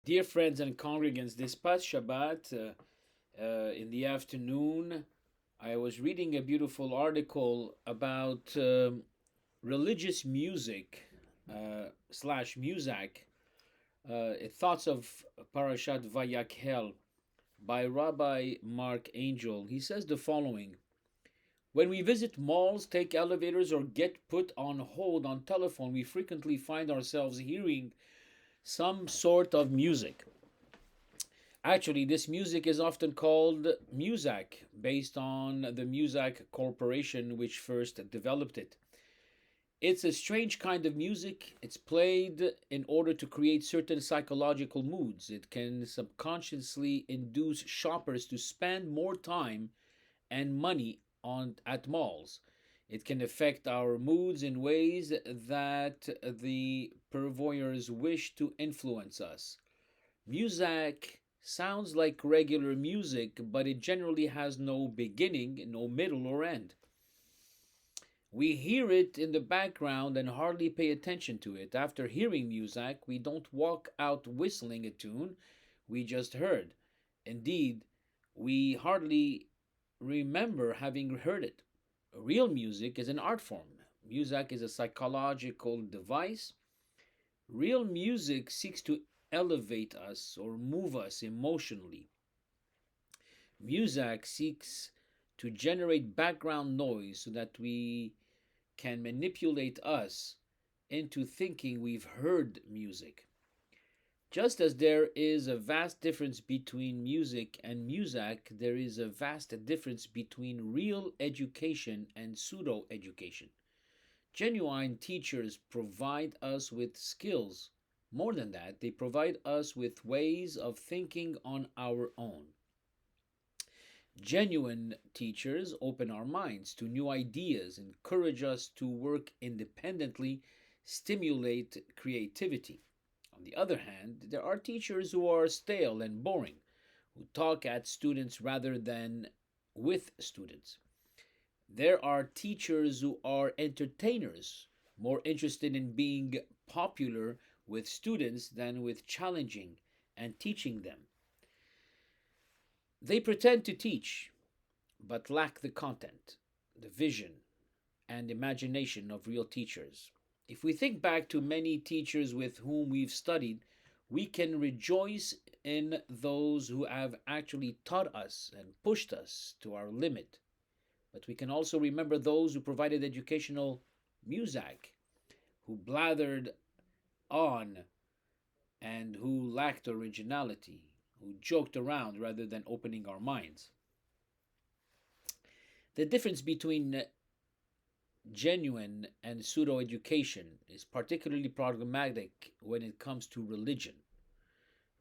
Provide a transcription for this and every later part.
Dear friends and congregants, this past Shabbat in the afternoon, I was reading a beautiful article about religious music slash Muzak, thoughts of Parashat Vayakhel by Rabbi Mark Angel. He says the following: when we visit malls, take elevators, or get put on hold on telephone, we frequently find ourselves hearing some sort of music. Actually, this music is often called Muzak, based on the Muzak Corporation, which first developed it. It's a strange kind of music. It's played in order to create certain psychological moods. It can subconsciously induce shoppers to spend more time and money on at malls. It can affect our moods in ways that the purveyors wish to influence us. Music sounds like regular music, but it generally has no beginning, no middle, or end. We hear it in the background and hardly pay attention to it. After hearing music, we don't walk out whistling a tune we just heard. Indeed, we hardly remember having heard it. Real music is an art form. Music is a psychological device. Real music seeks to elevate us or move us emotionally. Music seeks to generate background noise so that we can manipulate us into thinking we've heard music. Just as there is a vast difference between music and Muzak, there is a vast difference between real education and pseudo education. Genuine teachers provide us with skills. More than that, they provide us with ways of thinking on our own. Genuine teachers open our minds to new ideas, encourage us to work independently, stimulate creativity. On the other hand, there are teachers who are stale and boring, who talk at students rather than with students. There are teachers who are entertainers, more interested in being popular with students than with challenging and teaching them. They pretend to teach, but lack the content, the vision, and imagination of real teachers. If we think back to many teachers with whom we've studied, we can rejoice in those who have actually taught us and pushed us to our limit. But we can also remember those who provided educational music, who blathered on and who lacked originality, who joked around rather than opening our minds. The difference between genuine and pseudo education is particularly problematic when it comes to religion.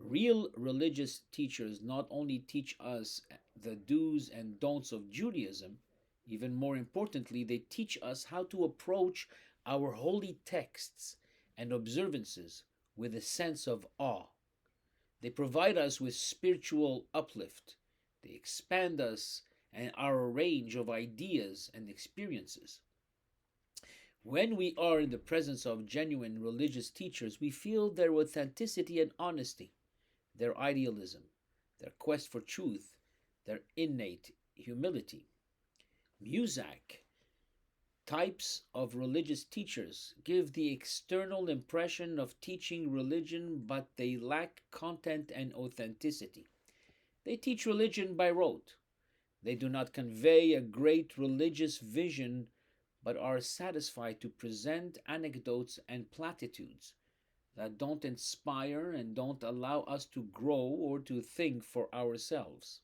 Real religious teachers not only teach us the do's and don'ts of Judaism, even more importantly, they teach us how to approach our holy texts and observances with a sense of awe. They provide us with spiritual uplift. They expand us and our range of ideas and experiences. When we are in the presence of genuine religious teachers, we feel their authenticity and honesty, their idealism, their quest for truth, their innate humility. Muzak types of religious teachers give the external impression of teaching religion, but they lack content and authenticity. They teach religion by rote. They do not convey a great religious vision, but are satisfied to present anecdotes and platitudes that don't inspire and don't allow us to grow or to think for ourselves.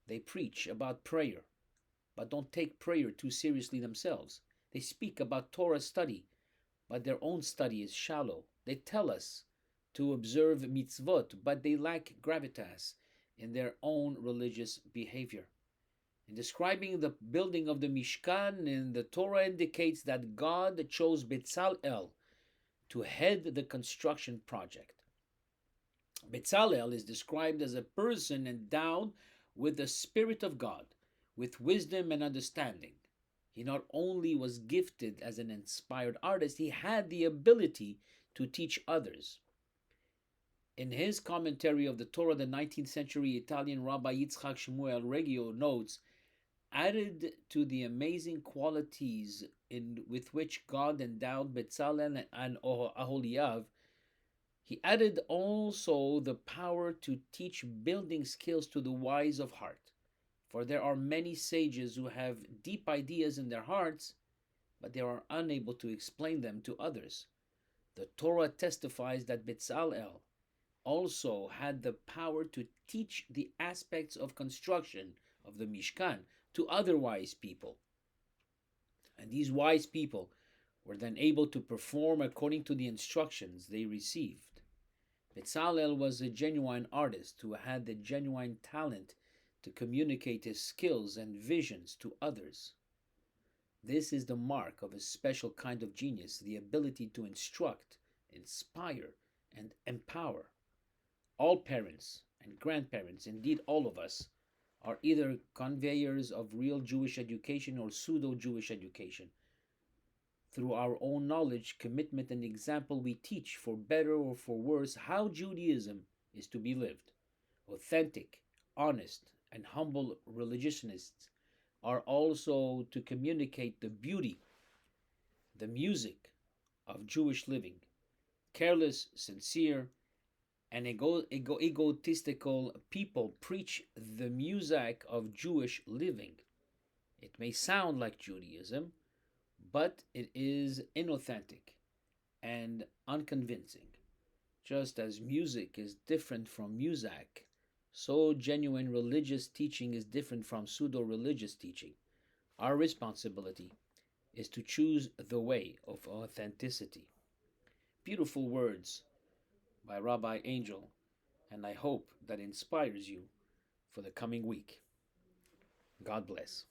They preach about prayer, but don't take prayer too seriously themselves. They speak about Torah study, but their own study is shallow. They tell us to observe mitzvot, but they lack gravitas in their own religious behavior. In describing the building of the Mishkan, and the Torah indicates that God chose Bezalel to head the construction project. Bezalel is described as a person endowed with the Spirit of God, with wisdom and understanding. He not only was gifted as an inspired artist, he had the ability to teach others. In his commentary of the Torah, the 19th century Italian Rabbi Yitzchak Shmuel Reggio notes, added to the amazing qualities with which God endowed Betzalel and Aholiav, he added also the power to teach building skills to the wise of heart. For there are many sages who have deep ideas in their hearts, but they are unable to explain them to others. The Torah testifies that Betzalel also had the power to teach the aspects of construction of the Mishkan to other wise people. And these wise people were then able to perform according to the instructions they received. Bezalel was a genuine artist who had the genuine talent to communicate his skills and visions to others. This is the mark of a special kind of genius, the ability to instruct, inspire, and empower. All parents and grandparents, indeed all of us, are either conveyors of real Jewish education or pseudo Jewish education. Through our own knowledge, commitment, and example, we teach, for better or for worse, how Judaism is to be lived. Authentic, honest, and humble religionists are also to communicate the beauty, the music of Jewish living. Careless, sincere, and egotistical people preach the Muzak of Jewish living. It may sound like Judaism, but it is inauthentic and unconvincing. Just as music is different from Muzak, so genuine religious teaching is different from pseudo religious teaching. Our responsibility is to choose the way of authenticity. Beautiful words by Rabbi Angel, and I hope that inspires you for the coming week. God bless.